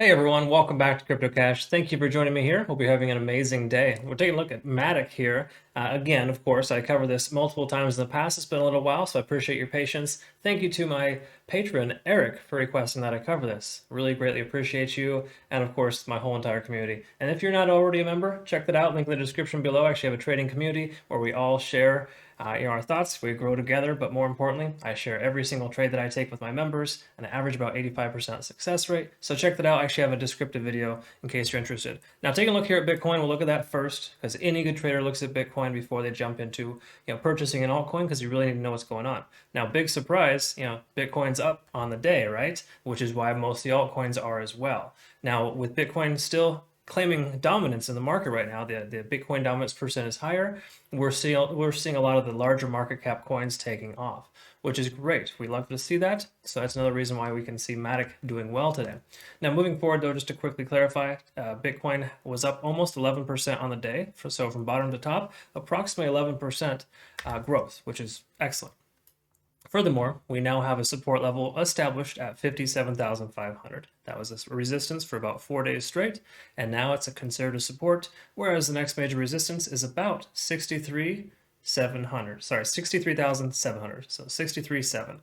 Hey everyone, welcome back to CryptoCache. Thank you for joining me here. Hope you're having an amazing day. We're taking a look at Matic here. Again, of course, I covered this multiple times in the past. It's been a little while, so I appreciate your patience. Thank you to my patron, Eric, for requesting that I cover this. Really greatly appreciate you, and of course, my whole entire community. And if you're not already a member, check that out. Link in the description below. I actually have a trading community where we all share our thoughts. We grow together, but more importantly, I share every single trade that I take with my members, and I average about 85% success rate. So check that out. I actually have a descriptive video in case you're interested. Now, taking a look here at Bitcoin, we'll look at that first, because any good trader looks at Bitcoin before they jump into purchasing an altcoin, because you really need to know what's going on. Now, big surprise, Bitcoin's up on the day, right? Which is why most of the altcoins are as well. Now, with Bitcoin still claiming dominance in the market right now, the Bitcoin dominance percent is higher. We're seeing a lot of the larger market cap coins taking off, which is great. We love to see that. So that's another reason why we can see Matic doing well today. Now, moving forward, though, just to quickly clarify, Bitcoin was up almost 11% on the day. So from bottom to top, approximately 11% growth, which is excellent. Furthermore, we now have a support level established at 57,500. That was a resistance for about 4 days straight, and now it's a conservative support, whereas the next major resistance is about 63,700. Sorry, 63,700. So 63.7.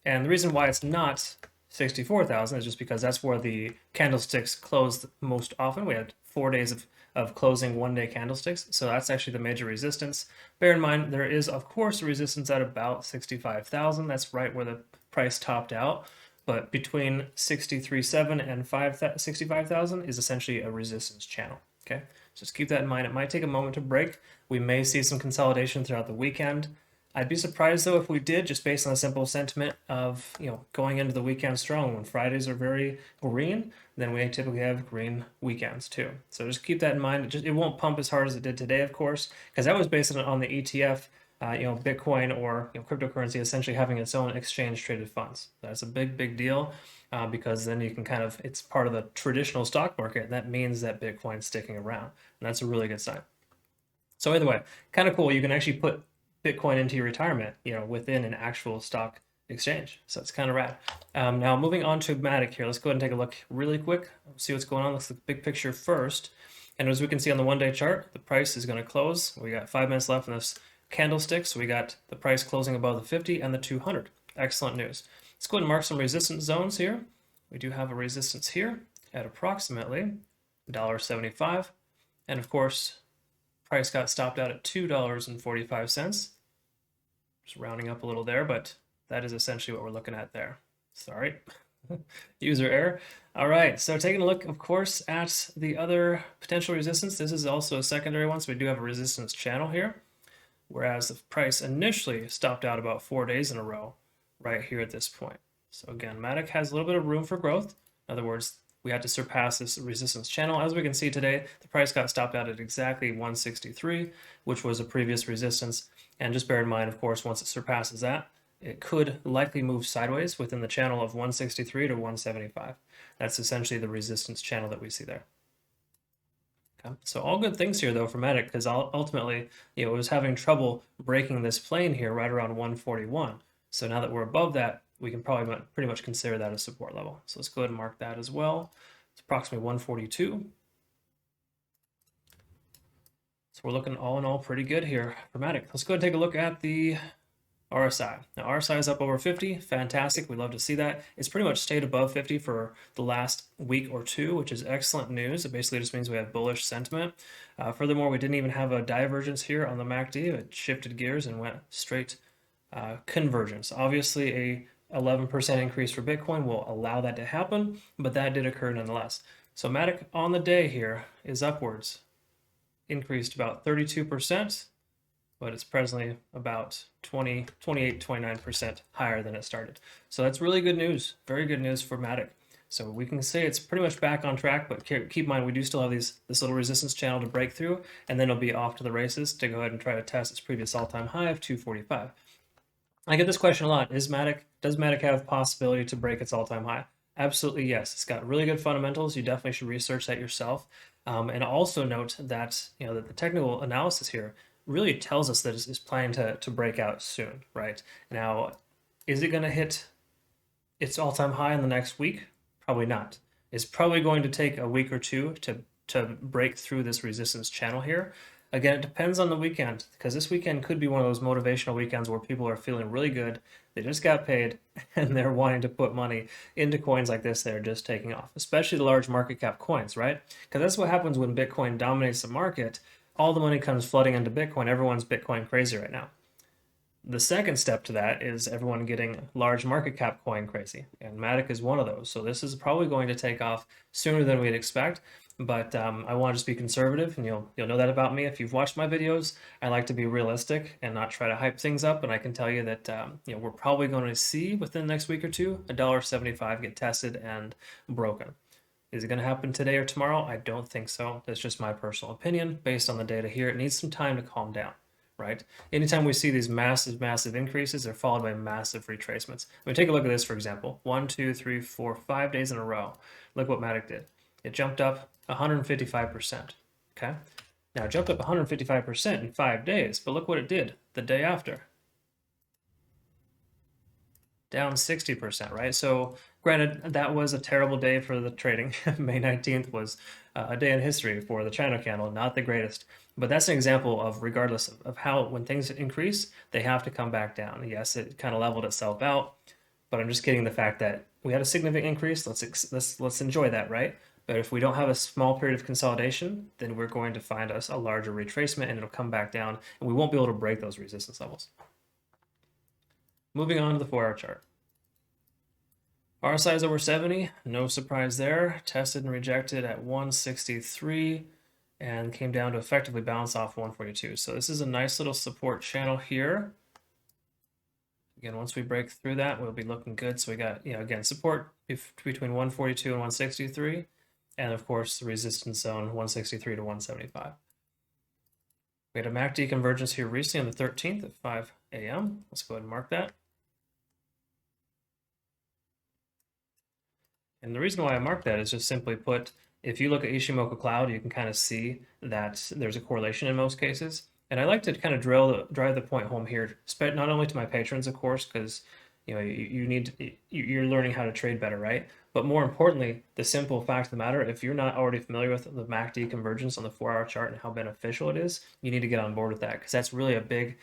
And the reason why it's not 64,000 is just because that's where the candlesticks closed most often. We had 4 days of closing 1 day candlesticks. So that's actually the major resistance. Bear in mind, there is, of course, a resistance at about 65,000. That's right where the price topped out. But between 63.7 and 65,000 is essentially a resistance channel. Okay, so just keep that in mind. It might take a moment to break. We may see some consolidation throughout the weekend. I'd be surprised though if we did, just based on the simple sentiment of going into the weekend strong. When Fridays are very green, then we typically have green weekends too. So just keep that in mind. It won't pump as hard as it did today, of course, because that was based on the ETF. Bitcoin or cryptocurrency essentially having its own exchange traded funds. That's a big deal because then you can it's part of the traditional stock market, and that means that Bitcoin's sticking around, and that's a really good sign. So either way, kind of cool. You can actually put Bitcoin into your retirement, within an actual stock exchange. So it's kind of rad. Now moving on to Matic here, let's go ahead and take a look really quick, see what's going on. Let's look at the big picture first. And as we can see on the 1 day chart, the price is going to close. We got 5 minutes left in this candlestick. So we got the price closing above the 50 and the 200. Excellent news. Let's go ahead and mark some resistance zones here. We do have a resistance here at approximately $1.75. And of course, price got stopped out at $2.45. Just rounding up a little there, but that is essentially what we're looking at there. Sorry, user error. All right, so taking a look, of course, at the other potential resistance. This is also a secondary one, so we do have a resistance channel here, whereas the price initially stopped out about 4 days in a row right here at this point. So again, Matic has a little bit of room for growth. In other words, we had to surpass this resistance channel. As we can see today, the price got stopped out at exactly 163, which was a previous resistance. And just bear in mind, of course, once it surpasses that, it could likely move sideways within the channel of 163 to 175. That's essentially the resistance channel that we see there. Okay. So all good things here, though, for Matic, because ultimately, it was having trouble breaking this plane here right around 141. So now that we're above that, we can probably pretty much consider that a support level. So let's go ahead and mark that as well. It's approximately 142. So we're looking all in all pretty good here for Matic. Let's go ahead and take a look at the RSI. Now RSI is up over 50, fantastic. We love to see that. It's pretty much stayed above 50 for the last week or two, which is excellent news. It basically just means we have bullish sentiment. Furthermore, we didn't even have a divergence here on the MACD. It shifted gears and went straight convergence. Obviously, a 11% increase for Bitcoin will allow that to happen, but that did occur nonetheless. So Matic on the day here is upwards, increased about 32%, but it's presently about 28, 29% higher than it started. So that's really good news, very good news for Matic. So we can say it's pretty much back on track, but keep in mind we do still have this little resistance channel to break through, and then it'll be off to the races to go ahead and try to test its previous all-time high of 245. I get this question a lot. Does Matic have possibility to break its all-time high? Absolutely, yes. It's got really good fundamentals. You definitely should research that yourself. And also note that that the technical analysis here really tells us that it's planning to break out soon, right? Now, is it going to hit its all-time high in the next week? Probably not. is probably going to take a week or two to break through this resistance channel here. Again, it depends on the weekend, because this weekend could be one of those motivational weekends where people are feeling really good. They just got paid and they're wanting to put money into coins like this that are just taking off, especially the large market cap coins, right? Because that's what happens when Bitcoin dominates the market. All the money comes flooding into Bitcoin. Everyone's Bitcoin crazy right now. The second step to that is everyone getting large market cap coin crazy, and Matic is one of those. So this is probably going to take off sooner than we'd expect, but I want to just be conservative, and you'll know that about me if you've watched my videos. I like to be realistic and not try to hype things up, and I can tell you that we're probably going to see within the next week or two $1.75 get tested and broken. Is it going to happen today or tomorrow? I don't think so. That's just my personal opinion based on the data here. It needs some time to calm down. Right? Anytime we see these massive increases, they're followed by massive retracements. I mean, take a look at this, for example. 1, 2, 3, 4, 5 days in a row. Look what Matic did. It jumped up 155%. Okay? Now, it jumped up 155% in 5 days, but look what it did the day after. Down 60%, right? So, granted, that was a terrible day for the trading. May 19th was a day in history for the China candle, not the greatest. But that's an example of, regardless of how, when things increase, they have to come back down. Yes, it kind of leveled itself out, but I'm just getting the fact that we had a significant increase. Let's enjoy that, right? But if we don't have a small period of consolidation, then we're going to find us a larger retracement, and it'll come back down, and we won't be able to break those resistance levels. Moving on to the 4-hour chart. RSI is over 70, no surprise there. Tested and rejected at 163 and came down to effectively bounce off 142. So this is a nice little support channel here. Again, once we break through that, we'll be looking good. So we got, again, support between 142 and 163, and of course the resistance zone 163 to 175. We had a MACD convergence here recently on the 13th at 5 a.m. Let's go ahead and mark that. And the reason why I mark that is just simply put, if you look at Ishimoku Cloud, you can kind of see that there's a correlation in most cases. And I like to kind of drive the point home here, not only to my patrons, of course, because you're learning how to trade better, right? But more importantly, the simple fact of the matter, if you're not already familiar with the MACD convergence on the 4-hour chart and how beneficial it is, you need to get on board with that, because that's really a big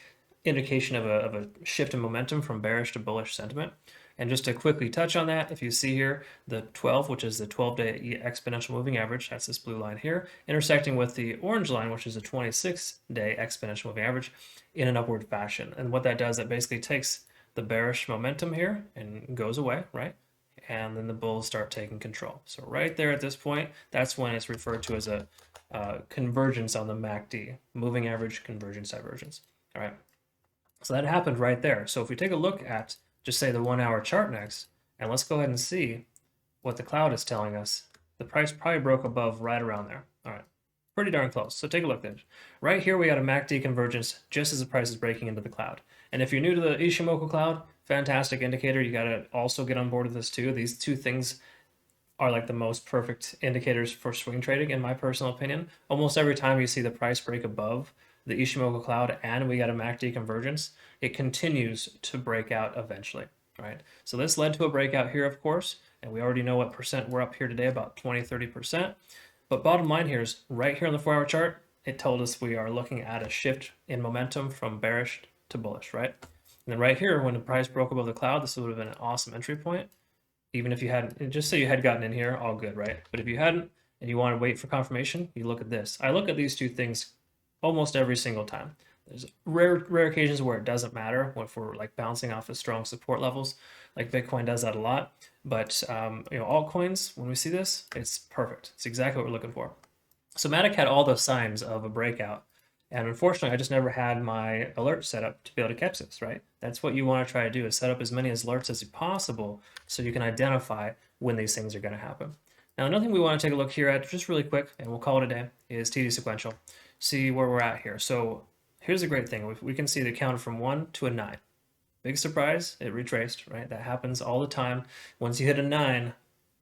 indication of a shift in momentum from bearish to bullish sentiment. And just to quickly touch on that, if you see here, the 12, which is the 12-day exponential moving average, that's this blue line here, intersecting with the orange line, which is a 26-day exponential moving average, in an upward fashion. And what that does, it basically takes the bearish momentum here and goes away, right? And then the bulls start taking control. So right there at this point, that's when it's referred to as a convergence on the MACD, moving average convergence divergence. All right. So that happened right there. So if we take a look at just say the 1-hour chart next, and let's go ahead and see what the cloud is telling us. The price probably broke above right around there. All right, pretty darn close. So take a look there. Right here, we got a MACD convergence just as the price is breaking into the cloud. And if you're new to the Ishimoku Cloud, fantastic indicator. You got to also get on board with this too. These two things are like the most perfect indicators for swing trading, in my personal opinion. Almost every time you see the price break above the Ishimoku Cloud and we got a MACD convergence, it continues to break out eventually, right? So this led to a breakout here, of course, and we already know what percent we're up here today, about 20-30%. But bottom line here is right here on the 4-hour chart, it told us we are looking at a shift in momentum from bearish to bullish, right? And then right here, when the price broke above the cloud, this would have been an awesome entry point. Even if you hadn't, just say you had gotten in here, all good, right? But if you hadn't and you want to wait for confirmation, you look at this. I look at these two things almost every single time. There's rare occasions where it doesn't matter, if we're like bouncing off of strong support levels, like Bitcoin does that a lot. But altcoins, when we see this, it's perfect. It's exactly what we're looking for. So Matic had all the signs of a breakout, and unfortunately, I just never had my alert set up to be able to catch this, right? That's what you want to try to do, is set up as many alerts as possible so you can identify when these things are going to happen. Now, another thing we want to take a look here at, just really quick, and we'll call it a day, is TD sequential. See where we're at here. So here's the great thing. We can see the count from 1 to a 9. Big surprise, it retraced, right? That happens all the time. Once you hit a 9,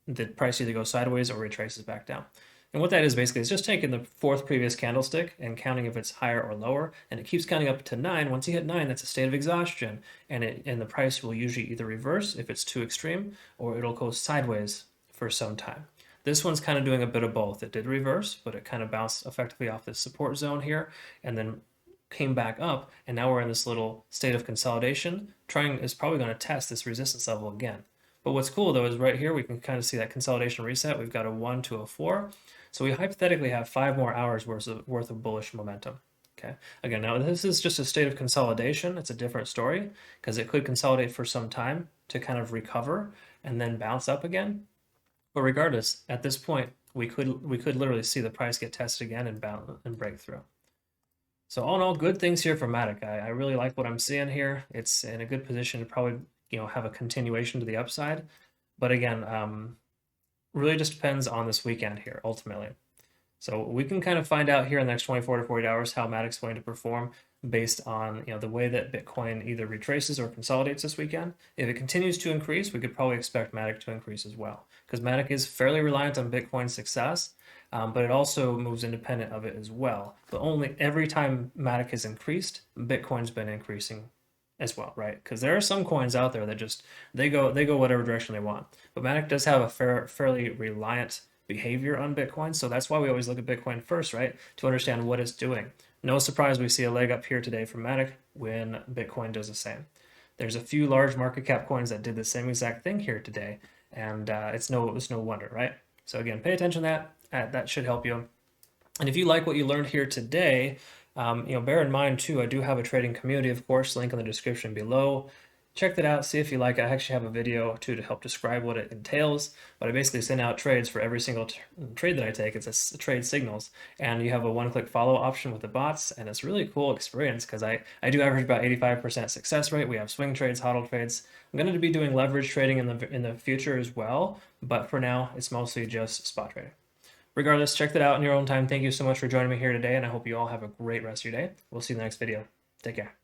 the price either goes sideways or retraces back down. And what that is basically is just taking the 4th previous candlestick and counting if it's higher or lower, and it keeps counting up to 9. Once you hit 9, that's a state of exhaustion, and the price will usually either reverse if it's too extreme, or it'll go sideways for some time. This one's kind of doing a bit of both. It did reverse, but it kind of bounced effectively off this support zone here and then came back up. And now we're in this little state of consolidation. Is probably going to test this resistance level again. But what's cool though is right here, we can kind of see that consolidation reset. We've got a 1 to a 4. So we hypothetically have 5 more hours worth of bullish momentum. Okay. Again, now this is just a state of consolidation. It's a different story because it could consolidate for some time to kind of recover and then bounce up again. But regardless, at this point, we could literally see the price get tested again and bounce and break through. So all in all, good things here for Matic. I really like what I'm seeing here. It's in a good position to probably have a continuation to the upside. But again, really just depends on this weekend here ultimately. So we can kind of find out here in the next 24 to 48 hours how Matic's going to perform based on the way that Bitcoin either retraces or consolidates this weekend. If it continues to increase, we could probably expect Matic to increase as well, because Matic is fairly reliant on Bitcoin's success, but it also moves independent of it as well. But only every time Matic has increased, Bitcoin's been increasing as well, right? Because there are some coins out there that just they go whatever direction they want. But Matic does have a fairly reliant behavior on Bitcoin, so that's why we always look at Bitcoin first, right? To understand what it's doing. No surprise we see a leg up here today from Matic when Bitcoin does the same. There's a few large market cap coins that did the same exact thing here today, and it's no wonder, right? So again, pay attention to that. That should help you. And if you like what you learned here today, bear in mind too, I do have a trading community, of course, link in the description below. Check that out, see if you like it. I actually have a video too to help describe what it entails, but I basically send out trades for every single trade that I take. It's a trade signals, and you have a one-click follow option with the bots, and it's a really cool experience because I do average about 85% success rate. We have swing trades, hodl trades. I'm going to be doing leverage trading in the future as well, but for now, it's mostly just spot trading. Regardless, check that out in your own time. Thank you so much for joining me here today, and I hope you all have a great rest of your day. We'll see you in the next video. Take care.